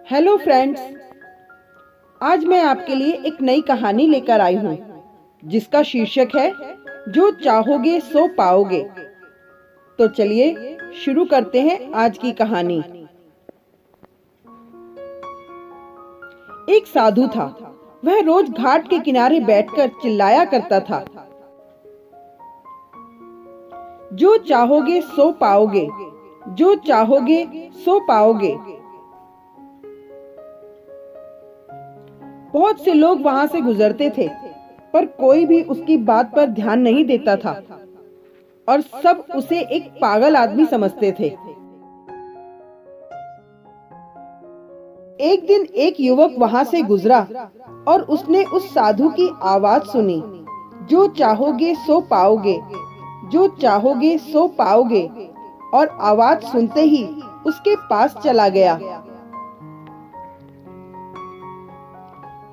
Hello friends, आज मैं आपके लिए एक नई कहानी लेकर आई हूँ जिसका शीर्षक है जो चाहोगे सो पाओगे। तो चलिए शुरू करते हैं आज की कहानी। एक साधु था। वह रोज घाट के किनारे बैठकर चिल्लाया करता था, जो चाहोगे सो पाओगे, जो चाहोगे सो पाओगे। बहुत से लोग वहां से गुजरते थे, पर कोई भी उसकी बात पर ध्यान नहीं देता था और सब उसे एक पागल आदमी समझते थे। एक दिन एक युवक वहां से गुजरा और उसने उस साधु की आवाज सुनी, जो चाहोगे सो पाओगे, जो चाहोगे सो पाओगे। और आवाज सुनते ही उसके पास चला गया।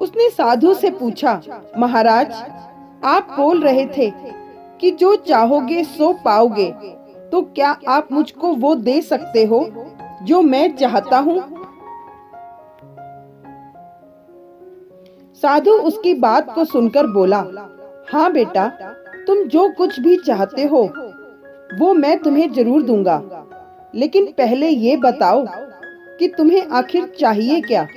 उसने साधु से पूछा, महाराज, आप बोल रहे थे कि जो चाहोगे सो पाओगे, तो क्या आप मुझको वो दे सकते हो जो मैं चाहता हूँ? साधु उसकी बात को सुनकर बोला, हाँ बेटा, तुम जो कुछ भी चाहते हो वो मैं तुम्हें जरूर दूंगा, लेकिन पहले ये बताओ कि तुम्हें आखिर चाहिए क्या?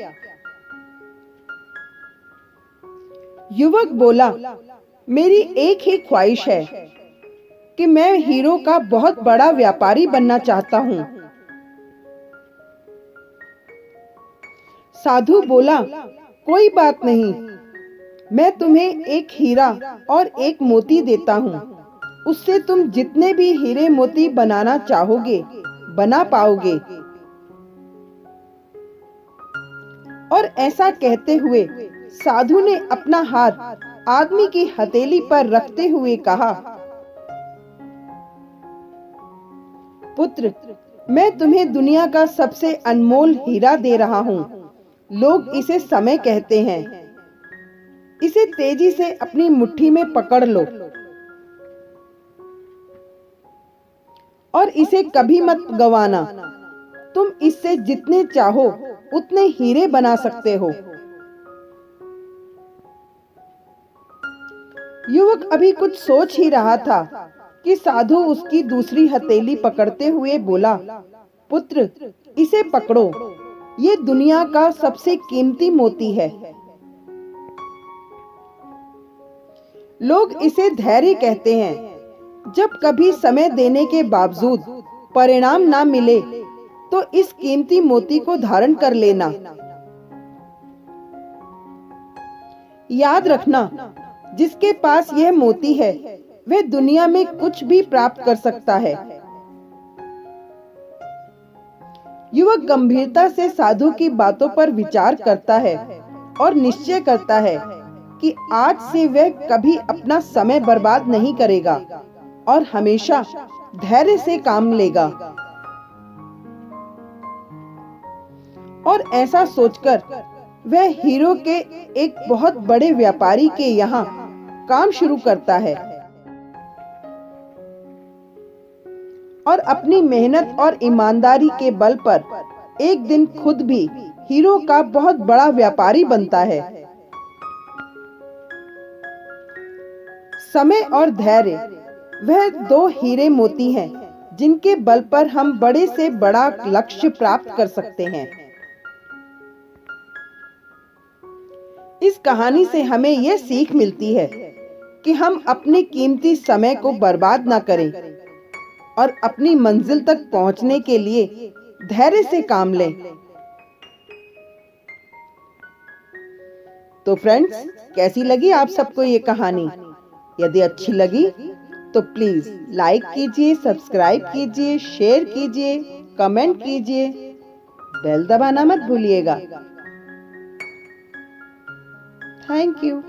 युवक बोला, मेरी एक ही ख्वाहिश है कि मैं हीरो का बहुत बड़ा व्यापारी बनना चाहता हूँ। साधु बोला, कोई बात नहीं, मैं तुम्हें एक हीरा और एक मोती देता हूँ। उससे तुम जितने भी हीरे मोती बनाना चाहोगे बना पाओगे। और ऐसा कहते हुए साधु ने अपना हाथ आदमी की हथेली पर रखते हुए कहा, पुत्र, मैं तुम्हें दुनिया का सबसे अनमोल हीरा दे रहा हूँ। लोग इसे समय कहते हैं। इसे तेजी से अपनी मुट्ठी में पकड़ लो और इसे कभी मत गंवाना। तुम इससे जितने चाहो उतने हीरे बना सकते हो। युवक अभी कुछ सोच ही रहा था कि साधु उसकी दूसरी हथेली पकड़ते हुए बोला, पुत्र, इसे पकड़ो, ये दुनिया का सबसे कीमती मोती है। लोग इसे धैर्य कहते हैं। जब कभी समय देने के बावजूद परिणाम ना मिले तो इस कीमती मोती को धारण कर लेना। याद रखना, जिसके पास यह मोती है वह दुनिया में कुछ भी प्राप्त कर सकता है। युवक गंभीरता से साधु की बातों पर विचार करता है और निश्चय करता है कि आज से वह कभी अपना समय बर्बाद नहीं करेगा और हमेशा धैर्य से काम लेगा। और ऐसा सोचकर वह हीरो के एक बहुत बड़े व्यापारी के यहाँ काम शुरू करता है और अपनी मेहनत और ईमानदारी के बल पर एक दिन खुद भी हीरो का बहुत बड़ा व्यापारी बनता है। समय और धैर्य वह दो हीरे मोती हैं जिनके बल पर हम बड़े से बड़ा लक्ष्य प्राप्त कर सकते हैं। इस कहानी से हमें यह सीख मिलती है कि हम अपने कीमती समय को बर्बाद ना करें और अपनी मंजिल तक पहुंचने के लिए धैर्य से काम लें। तो फ्रेंड्स, कैसी लगी आप सबको ये कहानी? यदि अच्छी लगी तो प्लीज लाइक कीजिए, सब्सक्राइब कीजिए, शेयर कीजिए, कमेंट कीजिए, बेल दबाना मत भूलिएगा। Thank you.